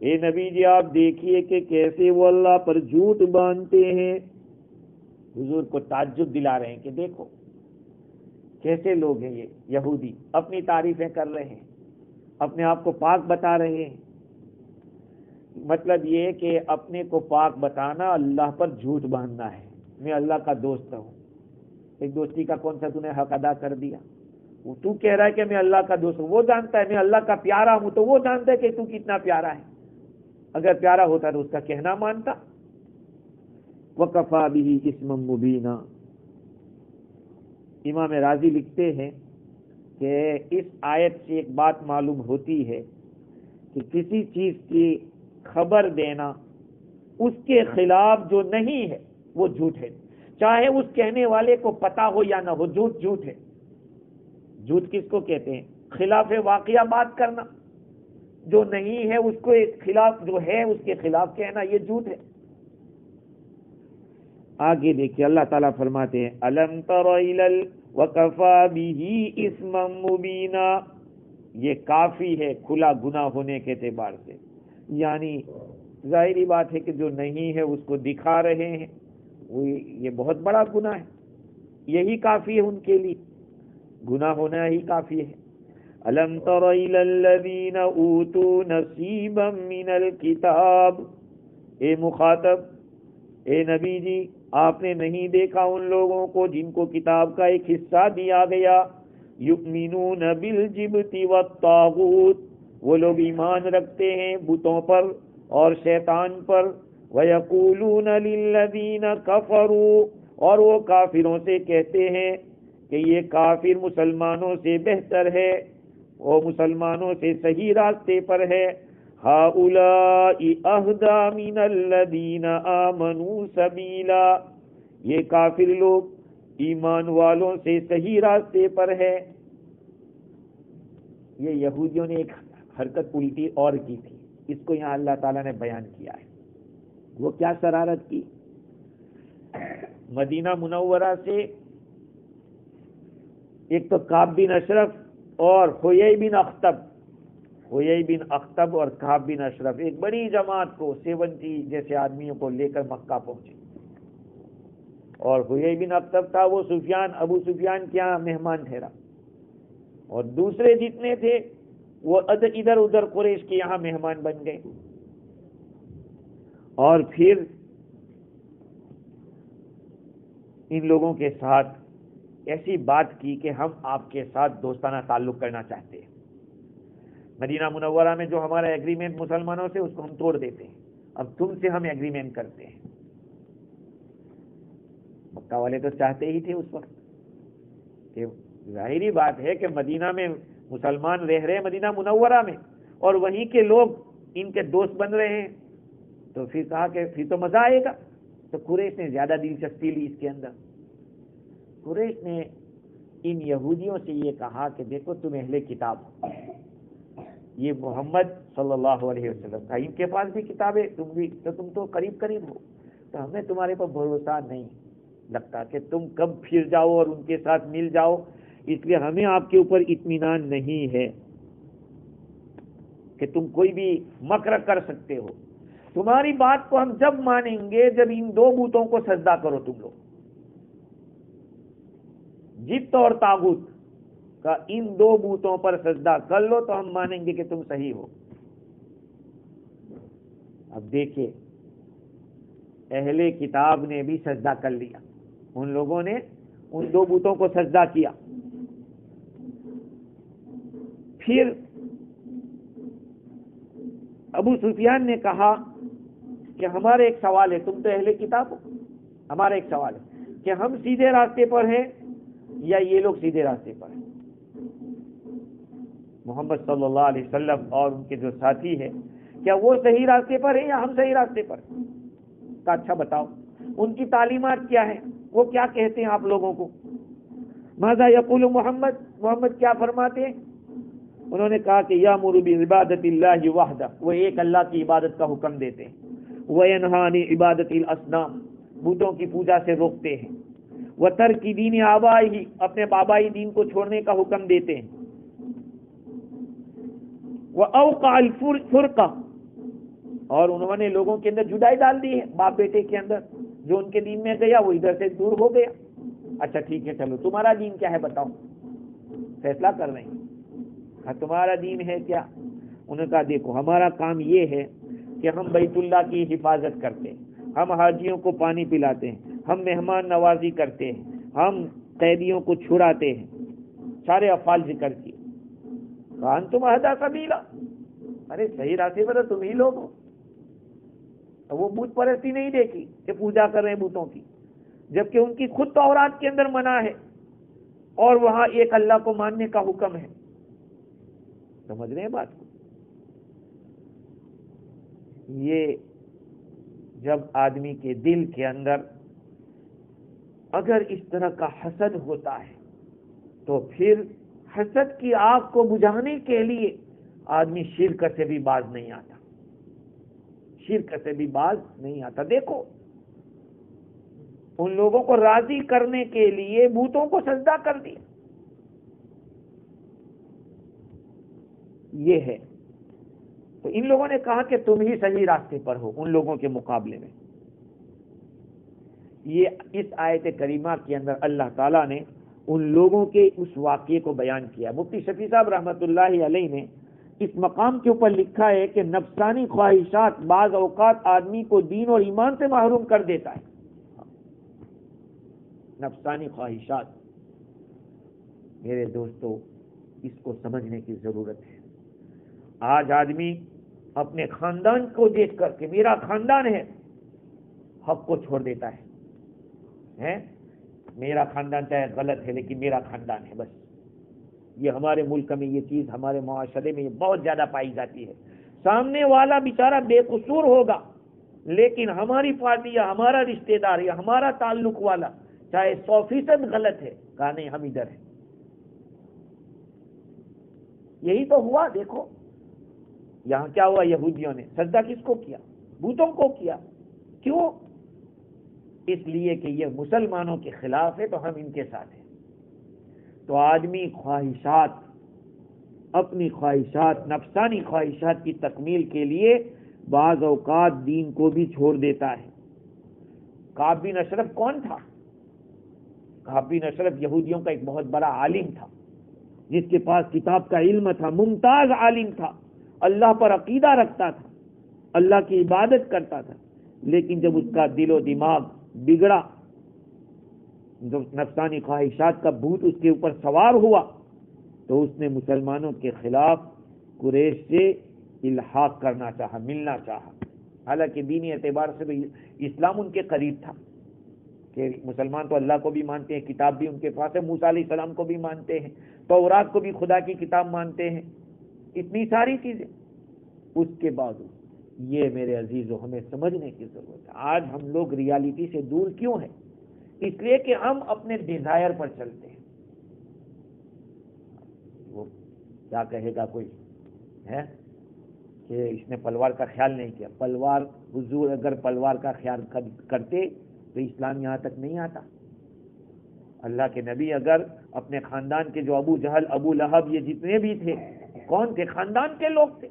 اے نبی جی آپ دیکھیے کہ کیسے وہ اللہ پر جھوٹ باندھتے ہیں. حضور کو تعجب دلا رہے ہیں کہ دیکھو کیسے لوگ ہیں یہ یہودی، اپنی تعریفیں کر رہے ہیں، اپنے آپ کو پاک بتا رہے ہیں. مطلب یہ کہ اپنے کو پاک بتانا اللہ پر جھوٹ باندھنا ہے. میں اللہ کا دوست ہوں. ایک دوستی کا کون سا تو نے حق ادا کر دیا؟ وہ تو کہہ رہا ہے کہ میں اللہ کا دوست ہوں، وہ جانتا ہے میں اللہ کا پیارا ہوں، تو وہ جانتا ہے کہ تو کتنا پیارا ہے. اگر پیارا ہوتا تو اس کا کہنا مانتا. وَكَفَى بِهِ إِثْمًا مُبِينًا. امام راضی لکھتے ہیں کہ اس آیت سے ایک بات معلوم ہوتی ہے کہ کسی چیز کی خبر دینا اس کے خلاف جو نہیں ہے وہ جھوٹ ہے. چاہے اس کہنے والے کو پتا ہو یا نہ ہو، جھوٹ ہے. جھوٹ کس کو کہتے ہیں؟ خلاف واقعہ بات کرنا، جو نہیں ہے اس کو خلاف، جو ہے اس کے خلاف کہنا، یہ جھوٹ ہے. آگے دیکھیے اللہ تعالیٰ فرماتے ہیں الم تر الی وکفی بہ اثما مبینا. یہ کافی ہے کھلا گناہ ہونے کے اعتبار سے، یعنی ظاہری بات ہے کہ جو نہیں ہے اس کو دکھا رہے ہیں، یہ بہت بڑا گناہ ہے. یہی کافی ہے ان کے لیے، گناہ ہونا ہی کافی ہے. الم تر الی الذین اوتوا نصیبا من الکتاب. اے مخاطب، اے نبی جی آپ نے نہیں دیکھا ان لوگوں کو جن کو کتاب کا ایک حصہ دیا گیا. یؤمنون بالجبت والطاغوت، وہ لوگ ایمان رکھتے ہیں بتوں پر اور شیطان پر. وَيَقُولُونَ لِلَّذِينَ كَفَرُوا، اور وہ کافروں سے کہتے ہیں کہ یہ کافر مسلمانوں سے بہتر ہے، وہ مسلمانوں سے صحیح راستے پر ہے. ہؤلاء اہدی من الذین آمنوا سبیلا، یہ کافر لوگ ایمان والوں سے صحیح راستے پر ہے۔ یہ یہودیوں نے ایک حرکت الٹی اور کی تھی، اس کو یہاں اللہ تعالیٰ نے بیان کیا ہے۔ وہ کیا شرارت کی؟ مدینہ منورہ سے ایک تو کعب بن اشرف اور حیی بن اخطب اور کعب بن اشرف ایک بڑی جماعت کو 70 جیسے آدمیوں کو لے کر مکہ پہنچے، اور حیی بن اخطب تھا وہ ابو سفیان کے یہاں مہمان ٹھہرا، اور دوسرے جتنے تھے وہ ادھر ادھر قریش کے یہاں مہمان بن گئے۔ اور پھر ان لوگوں کے ساتھ ایسی بات کی کہ ہم آپ کے ساتھ دوستانہ تعلق کرنا چاہتے ہیں، مدینہ منورہ میں جو ہمارا ایگریمنٹ مسلمانوں سے اس کو ہم توڑ دیتے ہیں، اب تم سے ہم ایگریمنٹ کرتے ہیں۔ مکہ والے تو چاہتے ہی تھے اس وقت کہ ظاہری بات ہے کہ مدینہ میں مسلمان رہ رہے ہیں، مدینہ منورہ میں، اور وہیں کے لوگ ان کے دوست بن رہے ہیں، تو پھر کہا کہ پھر تو مزہ آئے گا۔ تو قریش نے زیادہ دلچسپی لی اس کے اندر۔ قریش نے ان یہودیوں سے یہ کہا کہ دیکھو تم اہل کتاب ہو، یہ محمد صلی اللہ علیہ وسلم کا ان کے پاس بھی کتاب ہے، تم تو قریب ہو، تو ہمیں تمہارے پر بھروسہ نہیں لگتا کہ تم کب پھر جاؤ اور ان کے ساتھ مل جاؤ، اس لیے ہمیں آپ کے اوپر اطمینان نہیں ہے کہ تم کوئی بھی مکر کر سکتے ہو۔ تمہاری بات کو ہم جب مانیں گے جب ان دو بتوں کو سجدہ کرو، تم لوگ جت اور طاغوت کا ان دو بتوں پر سجدہ کر لو تو ہم مانیں گے کہ تم صحیح ہو۔ اب دیکھیں اہل کتاب نے بھی سجدہ کر لیا، ان لوگوں نے ان دو بتوں کو سجدہ کیا۔ پھر ابو سفیان نے کہا کہ ہمارا ایک سوال ہے، تم تو اہل کتاب ہو، ہمارا ایک سوال ہے کہ ہم سیدھے راستے پر ہیں یا یہ لوگ سیدھے راستے پر ہیں۔ محمد صلی اللہ علیہ وسلم اور ان کے جو ساتھی ہیں کیا وہ صحیح راستے پر ہیں یا ہم صحیح راستے پر ہیں؟ کا اچھا بتاؤ ان کی تعلیمات کیا ہے، وہ کیا کہتے ہیں آپ لوگوں کو؟ ماذا یقول محمد کیا فرماتے ہیں؟ انہوں نے کہا کہ یامر بعبادۃ اللہ وحدہ، وہ ایک اللہ کی عبادت کا حکم دیتے ہیں، وینہی عن عبادۃ الاصنام، بتوں کی پوجا سے روکتے ہیں، وترک دین آبائہ، اپنے بابائی دین کو چھوڑنے کا حکم دیتے ہیں، واوقع الفرقہ، اور انہوں نے لوگوں کے اندر جدائی ڈال دی ہے، باپ بیٹے کے اندر، جو ان کے دین میں گیا وہ ادھر سے دور ہو گیا۔ اچھا ٹھیک ہے، چلو تمہارا دین کیا ہے بتاؤ، فیصلہ کر رہے ہیں، ہاں تمہارا دین ہے کیا؟ انہوں نے کہا دیکھو ہمارا کام یہ ہے کہ ہم بیت اللہ کی حفاظت کرتے ہیں، ہم حاجیوں کو پانی پلاتے ہیں، ہم مہمان نوازی کرتے ہیں، ہم قیدیوں کو چھڑاتے ہیں، سارے افعال ذکر کیے۔ انتم اہدی سبیلا، ارے صحیح راستے پر تم ہی لوگ ہو۔ وہ بت پرستی نہیں دیکھی کہ پوجا کر رہے ہیں بتوں کی، جبکہ ان کی خود تورات کے اندر منع ہے اور وہاں ایک اللہ کو ماننے کا حکم ہے۔ سمجھ رہے ہیں بات کو؟ یہ جب آدمی کے دل کے اندر اگر اس طرح کا حسد ہوتا ہے تو پھر حسد کی آگ کو بجھانے کے لیے آدمی شرک سے بھی باز نہیں آتا، شرک سے بھی باز نہیں آتا۔ دیکھو ان لوگوں کو راضی کرنے کے لیے بتوں کو سجدہ کر دیا، یہ ہے۔ تو ان لوگوں نے کہا کہ تم ہی صحیح راستے پر ہو ان لوگوں کے مقابلے میں۔ یہ اس آیت کریمہ کے اندر اللہ تعالیٰ نے ان لوگوں کے اس واقعے کو بیان کیا۔ مفتی شفیع صاحب رحمۃ اللہ علیہ نے اس مقام کے اوپر لکھا ہے کہ نفسانی خواہشات بعض اوقات آدمی کو دین اور ایمان سے محروم کر دیتا ہے۔ نفسانی خواہشات، میرے دوستو اس کو سمجھنے کی ضرورت ہے۔ آج آدمی اپنے خاندان کو دیکھ کر کہ میرا خاندان ہے، حق کو چھوڑ دیتا ہے۔ میرا خاندان چاہے غلط ہے لیکن میرا خاندان ہے، بس۔ یہ ہمارے ملک میں یہ چیز، ہمارے معاشرے میں یہ بہت زیادہ پائی جاتی ہے۔ سامنے والا بیچارہ بے قصور ہوگا، لیکن ہماری پارٹی یا ہمارا رشتہ دار یا ہمارا تعلق والا چاہے 100% غلط ہے، کہا نہیں ہم ادھر ہیں۔ یہی تو ہوا۔ دیکھو یہاں کیا ہوا، یہودیوں نے سجدہ کس کو کیا؟ بتوں کو کیا۔ کیوں؟ اس لیے کہ یہ مسلمانوں کے خلاف ہے تو ہم ان کے ساتھ ہیں۔ تو آدمی خواہشات، اپنی خواہشات، نفسانی خواہشات کی تکمیل کے لیے بعض اوقات دین کو بھی چھوڑ دیتا ہے۔ کعب بن اشرف کون تھا؟ کعب بن اشرف یہودیوں کا ایک بہت بڑا عالم تھا، جس کے پاس کتاب کا علم تھا، ممتاز عالم تھا، اللہ پر عقیدہ رکھتا تھا، اللہ کی عبادت کرتا تھا، لیکن جب اس کا دل و دماغ بگڑا، جب نفسانی خواہشات کا بھوت اس کے اوپر سوار ہوا، تو اس نے مسلمانوں کے خلاف قریش سے الحاق کرنا چاہا، ملنا چاہا۔ حالانکہ دینی اعتبار سے بھی اسلام ان کے قریب تھا، کہ مسلمان تو اللہ کو بھی مانتے ہیں، کتاب بھی ان کے پاس ہے، موسیٰ علیہ السلام کو بھی مانتے ہیں، تورات کو بھی خدا کی کتاب مانتے ہیں، اتنی ساری چیزیں۔ اس کے باوجود یہ میرے عزیزو ہمیں سمجھنے کی ضرورت ہے، آج ہم لوگ ریالٹی سے دور کیوں ہیں؟ اس لیے کہ ہم اپنے ڈیزائر پر چلتے ہیں۔ وہ کیا کہے گا کوئی ہے کہ اس نے پلوار کا خیال نہیں کیا۔ پلوار، حضور اگر پلوار کا خیال کرتے تو اسلام یہاں تک نہیں آتا۔ اللہ کے نبی اگر اپنے خاندان کے جو ابو جہل، ابو لہب، یہ جتنے بھی تھے، کون تھے؟ خاندان کے لوگ تھے۔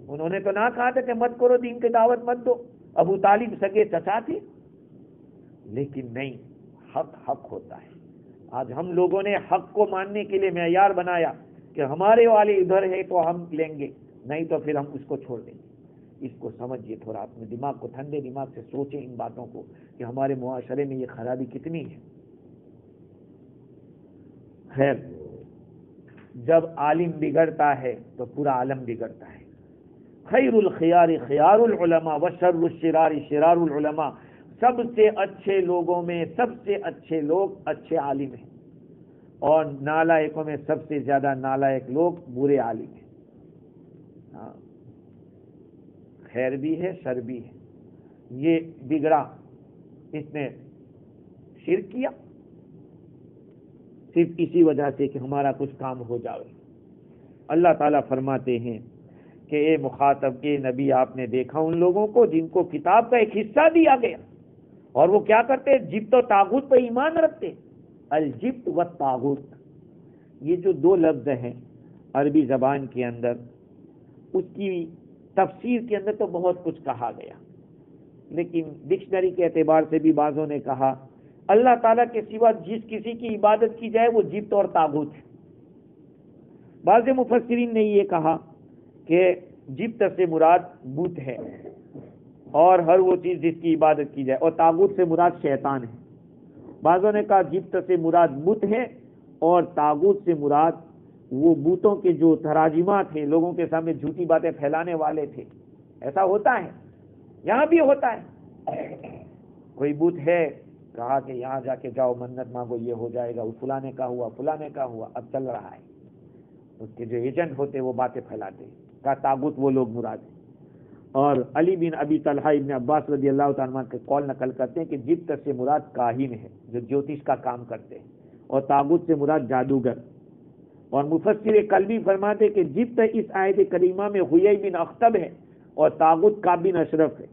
انہوں نے تو نہ کہا تھا کہ مت کرو، دین کی دعوت مت دو۔ ابو طالب سگے چچا تھے، لیکن نہیں، حق حق ہوتا ہے۔ آج ہم لوگوں نے حق کو ماننے کے لیے معیار بنایا کہ ہمارے والے ادھر ہے تو ہم لیں گے، نہیں تو پھر ہم اس کو چھوڑ دیں گے۔ اس کو سمجھیے، تھوڑا اپنے دماغ کو، ٹھنڈے دماغ سے سوچیں ان باتوں کو کہ ہمارے معاشرے میں یہ خرابی کتنی ہے۔ خیر، جب عالم بگڑتا ہے تو پورا عالم بگڑتا ہے۔ خیر الخیار خیار العلماء وشر الشرار شرار العلماء، سب سے اچھے لوگوں میں سب سے اچھے لوگ اچھے عالم ہیں، اور نالائقوں میں سب سے زیادہ نالائق لوگ برے عالم ہیں۔ ہاں، خیر بھی ہے، شر بھی ہے۔ یہ بگڑا، اس نے شرک کیا صرف اسی وجہ سے کہ ہمارا کچھ کام ہو جائے۔ اللہ تعالیٰ فرماتے ہیں کہ اے مخاطب، اے نبی، آپ نے دیکھا ان لوگوں کو جن کو کتاب کا ایک حصہ دیا گیا، اور وہ کیا کرتے؟ جبت و طاغوت پہ ایمان رکھتے۔ الجبت و طاغوت، یہ جو دو لفظ ہیں عربی زبان کے اندر، اس کی تفسیر کے اندر تو بہت کچھ کہا گیا، لیکن ڈکشنری کے اعتبار سے بھی بعضوں نے کہا اللہ تعالیٰ کے سوا جس کسی کی عبادت کی جائے وہ جبت اور طاغوت ہے۔ بعض مفسرین نے یہ کہا کہ جبت سے مراد بت ہے، اور ہر وہ چیز جس کی عبادت کی جائے، اور طاغوت سے مراد شیطان ہے۔ بعضوں نے کہا جبت سے مراد بت ہے، اور طاغوت سے مراد وہ بتوں کے جو تراجمات ہیں، لوگوں کے سامنے جھوٹی باتیں پھیلانے والے تھے۔ ایسا ہوتا ہے، یہاں بھی ہوتا ہے۔ کوئی بت ہے، کہا کہ یہاں جا کے جاؤ، منت مانگو، یہ ہو جائے گا، وہ فلانے کا ہوا، فلانے کا ہوا، اب چل رہا ہے۔ اس کے جو ایجنٹ ہوتے وہ باتیں پھیلاتے، کہا طاغوت وہ لوگ مراد ہیں۔ اور علی بن ابی طلحہ ابن عباس رضی اللہ تعالیٰ عنہ کے قول نقل کرتے ہیں کہ جبت سے مراد کاہن ہے، جو جوتش کا کام کرتے ہیں، اور طاغوت سے مراد جادوگر۔ اور مفسر قلبی فرماتے کہ جبت اس آیت کریمہ میں حیی بن اخطب ہے، اور طاغوت کعب بن اشرف ہے۔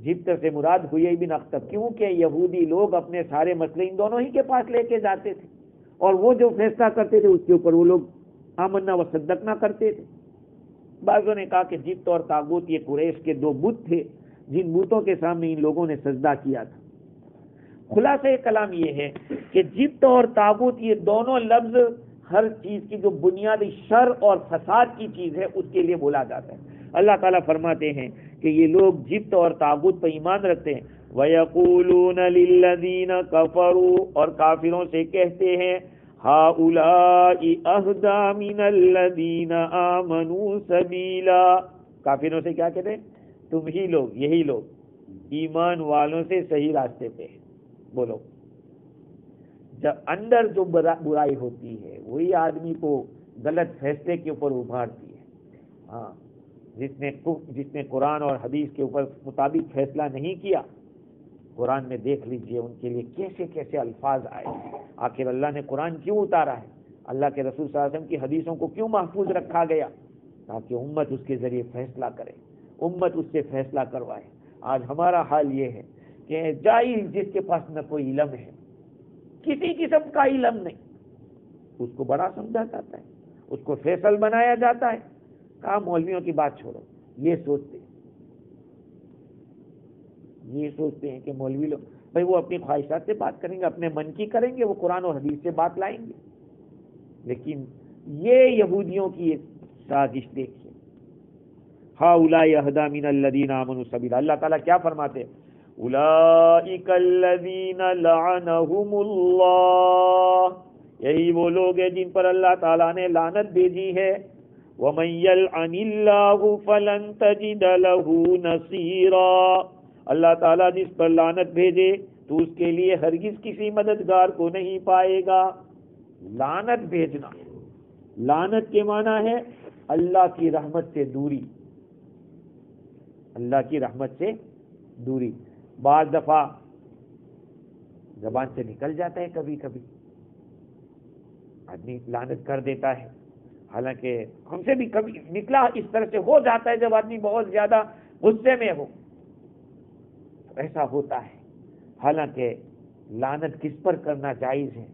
جبت سے مراد حیی بن اخطب، کیونکہ یہودی لوگ اپنے سارے مسئلے ان دونوں ہی کے پاس لے کے جاتے تھے، اور وہ جو فیصلہ کرتے تھے اس کے اوپر وہ لوگ آمنا و صدقنا کرتے تھے۔ بعضوں نے کہا کہ جبت اور طاغوت یہ قریش کے دو بت تھے جن بتوں کے سامنے ان لوگوں نے سجدہ کیا تھا۔ خلاصہ کلام یہ ہے کہ جبت اور طاغوت یہ دونوں لفظ ہر چیز کی جو بنیادی شر اور فساد کی چیز ہے اس کے لیے بولا جاتا ہے۔ اللہ تعالیٰ فرماتے ہیں کہ یہ لوگ جبت اور طاغوت پر ایمان رکھتے ہیں۔ وَيَقُولُونَ لِلَّذِينَ كَفَرُوا، اور کافروں سے کہتے ہیں هَؤُلَاءِ أَهْدَىٰ مِنَ الَّذِينَ آمَنُوا سَبِيلًا، کافروں سے کیا کہتے ہیں؟ تم ہی لوگ، یہی لوگ ایمان والوں سے صحیح راستے پہ ہیں۔ بولو، جب اندر جو برائی ہوتی ہے وہی آدمی کو غلط فیصلے کے اوپر ابھارتی ہے۔ ہاں، جس نے قرآن اور حدیث کے اوپر مطابق فیصلہ نہیں کیا، قرآن میں دیکھ لیجئے ان کے لیے کیسے کیسے الفاظ آئے. آخر اللہ نے قرآن کیوں اتارا ہے؟ اللہ کے رسول صلی اللہ علیہ وسلم کی حدیثوں کو کیوں محفوظ رکھا گیا؟ تاکہ امت اس کے ذریعے فیصلہ کرے، امت اس سے فیصلہ کروائے. آج ہمارا حال یہ ہے کہ جاہل جس کے پاس نہ کوئی علم ہے، کسی قسم کا علم نہیں، اس کو بڑا سمجھا جاتا ہے، اس کو فیصل بنایا جاتا ہے. کہا مولویوں کی بات چھوڑو، یہ سوچتے ہیں کہ مولوی لوگ بھائی وہ اپنی خواہشات سے بات کریں گے، اپنے من کی کریں گے، وہ قرآن اور حدیث سے بات لائیں گے. لیکن یہ یہودیوں کی ایک سازش دیکھیے. ہؤلاء اہدی من الذین آمنوا سبیلا. اللہ تعالیٰ کیا فرماتے ہیں؟ اولئک الذین لعنہم اللہ، یہی وہ لوگ ہیں جن پر اللہ تعالیٰ نے لعنت بھیجی ہے. ومن یلعن اللہ فلن تجد له نصیرا، اللہ تعالیٰ جس پر لعنت بھیجے تو اس کے لیے ہرگز کسی مددگار کو نہیں پائے گا. لعنت بھیجنا، لعنت کے معنی ہے اللہ کی رحمت سے دوری، اللہ کی رحمت سے دوری. بعض دفعہ زبان سے نکل جاتا ہے، کبھی کبھی آدمی لعنت کر دیتا ہے، حالانکہ ہم سے بھی کبھی نکلا اس طرح سے ہو جاتا ہے جب آدمی بہت زیادہ غصے میں ہو، ایسا ہوتا ہے. حالانکہ لعنت کس پر کرنا جائز ہے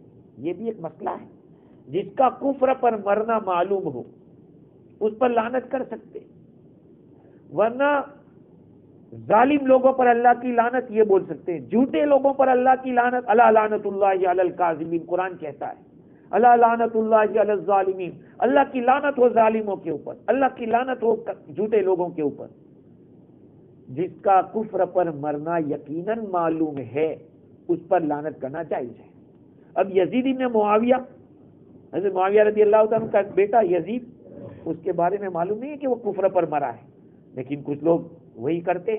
یہ بھی ایک مسئلہ ہے. جس کا کفر پر مرنا معلوم ہو اس پر لعنت کر سکتے، ورنہ ظالم لوگوں پر اللہ کی لعنت یہ بول سکتے ہیں. جھوٹے لوگوں پر اللہ کی لعنت، الا لعنت اللہ علی الکاذبین، قرآن کہتا ہے الا لعنت اللہ علی الظالمین، اللہ کی لعنت ہو ظالموں کے اوپر، اللہ کی لعنت ہو جھوٹے لوگوں کے اوپر. جس کا کفر پر مرنا یقیناً معلوم ہے اس پر لعنت کرنا جائز ہے. اب یزید ابن معاویہ، حضرت معاویہ رضی اللہ عنہ کا بیٹا یزید، اس کے بارے میں معلوم نہیں ہے کہ وہ کفر پر مرا ہے، لیکن کچھ لوگ وہی کرتے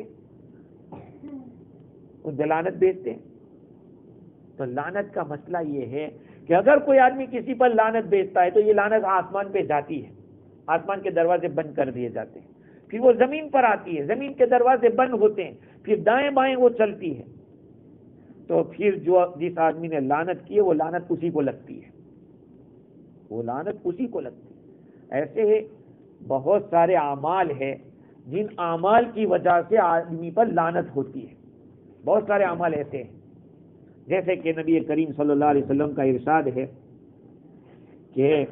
اس پہ لعنت بھیجتے ہیں. تو لعنت کا مسئلہ یہ ہے کہ اگر کوئی آدمی کسی پر لعنت بھیجتا ہے تو یہ لعنت آسمان پہ جاتی ہے، آسمان کے دروازے بند کر دیے جاتے ہیں، پھر وہ زمین پر آتی ہے، زمین کے دروازے بند ہوتے ہیں، پھر دائیں بائیں وہ چلتی ہے. تو پھر جس آدمی نے لعنت کی ہے وہ لعنت اسی کو لگتی ہے، وہ لعنت اسی کو لگتی ہے. ایسے بہت سارے اعمال ہیں جن اعمال کی وجہ سے آدمی پر لعنت ہوتی ہے. بہت سارے اعمال ایسے ہیں، جیسے کہ نبی کریم صلی اللہ علیہ وسلم کا ارشاد ہے کہ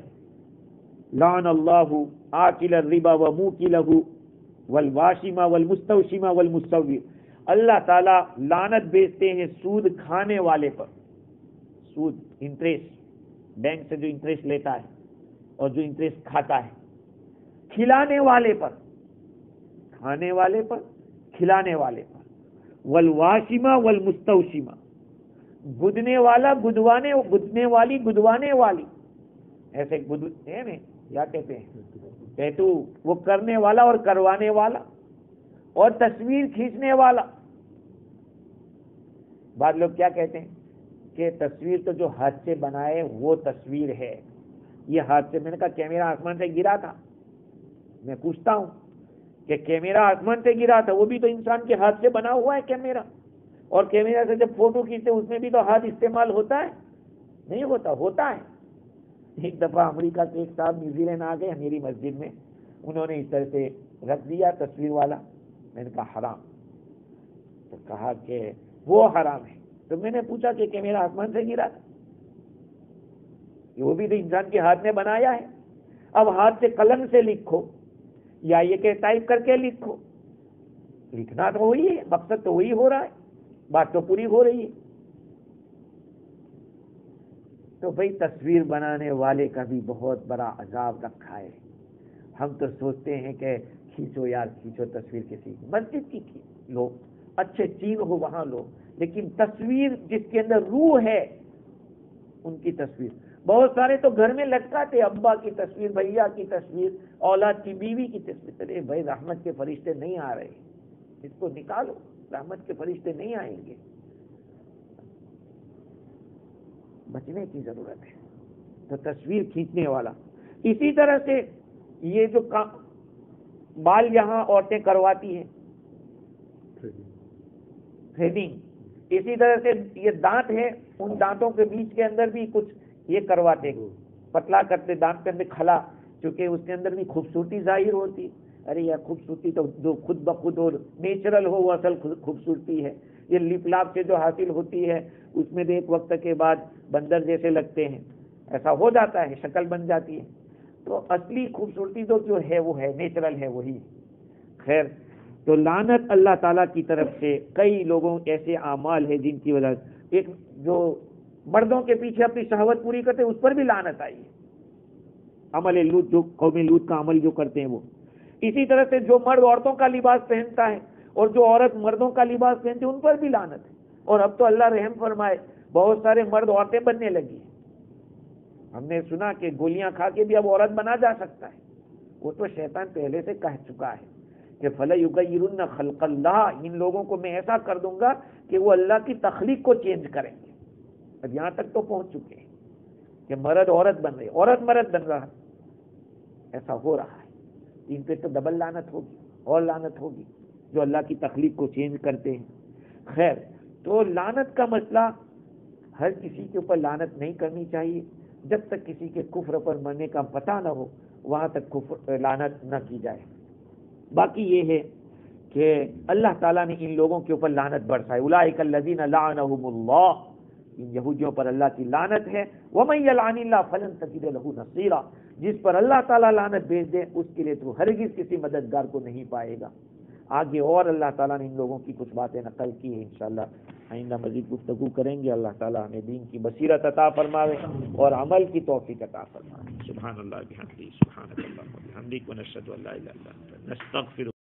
لعن اللہ آکل الربا وموکلہ والواشم والمستوشم والمستور. اللہ تعالیٰ لعنت بھیجتے ہیں سود کھانے والے پر، سود انٹرسٹ، بینک سے جو انٹرسٹ لیتا ہے اور جو انٹرسٹ کھاتا ہے، کھلانے والے پر، کھانے والے پر، کھلانے والے پر، والواشمہ والمستوشمہ، گدنے والا گدوانے، گدنے والی گدوانے والی، ایسے ہے نا کیا کہتے ہیں ٹیٹو، وہ کرنے والا اور کروانے والا، اور تصویر کھینچنے والا. بعض لوگ کیا کہتے ہیں کہ تصویر تو جو ہاتھ سے بنائے وہ تصویر ہے، یہ ہاتھ سے، میں نے کہا کیمرہ آسمان سے گرا تھا. میں پوچھتا ہوں کہ کیمرہ آسمان سے گرا تھا، وہ بھی تو انسان کے ہاتھ سے بنا ہوا ہے کیمرہ، اور کیمرہ سے جب فوٹو کھینچتے اس میں بھی تو ہاتھ استعمال ہوتا ہے؟ نہیں ہوتا، ہوتا ہے. ایک دفعہ امریکہ کے ایک صاحب نیوزی لینڈ آ گئے میری مسجد میں، انہوں نے اس طرح سے رکھ دیا تصویر والا. میں نے کہا حرام، تو کہا کہ وہ حرام ہے. تو میں نے پوچھا کہ کیمرہ آسمان سے گرا تھا؟ وہ بھی تو انسان کے ہاتھ نے بنایا ہے. اب ہاتھ سے قلم سے لکھو یا یہ کہ ٹائپ کر کے لکھو، لکھنا تو وہی ہے، مقصد تو وہی ہو رہا ہے، بات تو پوری ہو رہی ہے. تو بھئی تصویر بنانے والے کا بھی بہت بڑا عذاب رکھا ہے. ہم تو سوچتے ہیں کہ کھینچو یار کھینچو تصویر کسی مسجد کی لو، اچھے چین ہو وہاں لو، لیکن تصویر جس کے اندر روح ہے ان کی تصویر. بہت سارے تو گھر میں لٹکاتے، ابا کی تصویر، بھیا کی تصویر، اولاد کی، بیوی کی تصویر. ارے بھائی رحمت کے فرشتے نہیں آ رہے، اس کو نکالو، رحمت کے فرشتے نہیں آئیں گے. بچنے کی ضرورت ہے. تو تصویر کھینچنے والا، اسی طرح سے یہ جو بال یہاں عورتیں کرواتی ہیں تھریڈنگ، اسی طرح سے یہ دانت ہے، ان دانتوں کے بیچ کے اندر بھی کچھ یہ کرواتے، پتلا کرتے دانت کے اندر کھلا، چونکہ اس کے اندر بھی خوبصورتی ظاہر ہوتی. ارے یہ خوبصورتی تو جو خود بخود اور نیچرل ہو وہ اصل خوبصورتی ہے. یہ لپ لاپ سے جو حاصل ہوتی ہے اس میں ایک وقت کے بعد بندر جیسے لگتے ہیں، ایسا ہو جاتا ہے، شکل بن جاتی ہے. تو اصلی خوبصورتی تو جو ہے وہ ہے نیچرل ہے وہی. خیر، تو لعنت اللہ تعالیٰ کی طرف سے کئی لوگوں ایسے اعمال ہیں جن کی وجہ سے، ایک جو مردوں کے پیچھے اپنی شہوت پوری کرتے ہیں اس پر بھی لعنت آئی ہے. عمل لوط، جو قوم لوط کا عمل جو کرتے ہیں وہ. اسی طرح سے جو مرد عورتوں کا لباس پہنتا ہے اور جو عورت مردوں کا لباس پہنتی ہے ان پر بھی لعنت ہے. اور اب تو اللہ رحم فرمائے بہت سارے مرد عورتیں بننے لگی. ہم نے سنا کہ گولیاں کھا کے بھی اب عورت بنا جا سکتا ہے. وہ تو شیطان پہلے سے کہہ چکا ہے کہ فَلَيُغَيِّرُنَّ خَلْقَ اللَّهِ، ان لوگوں کو میں ایسا کر دوں گا کہ وہ اللہ کی تخلیق کو چینج کریں گے. اب یہاں تک تو پہنچ چکے ہیں کہ مرد عورت بن رہے، عورت مرد بن رہا، ایسا ہو رہا ہے. ان پہ تو ڈبل لعنت ہوگی اور لعنت ہوگی جو اللہ کی تخلیق کو چینج کرتے ہیں. خیر، تو لعنت کا مسئلہ ہر کسی کے اوپر لعنت نہیں کرنی چاہیے. جب تک کسی کے کفر پر مرنے کا پتہ نہ ہو وہاں تک کفر لعنت نہ کی جائے. باقی یہ ہے کہ اللہ تعالیٰ نے ان لوگوں کے اوپر لعنت برسائی. اولئک الذین لعنہم اللہ، ان یہودیوں پر اللہ کی لعنت ہے. ومن یلعن اللہ فلن تجد له نصیرا، جس پر اللہ تعالیٰ لعنت بھیج دے اس کے لیے تو ہرگز کسی مددگار کو نہیں پائے گا. آگے اور اللہ تعالیٰ نے ان لوگوں کی کچھ باتیں نقل کی ہیں، انشاءاللہ آئندہ مزید گفتگو کریں گے. اللہ تعالیٰ ہمیں دین کی بصیرت عطا فرماوے اور عمل کی توفیق عطا فرماوے. سبحان اللہ بحمدہ، سبحانک اللہم وبحمدک، ونشہد ان لا الہ الا انت نستغفرک.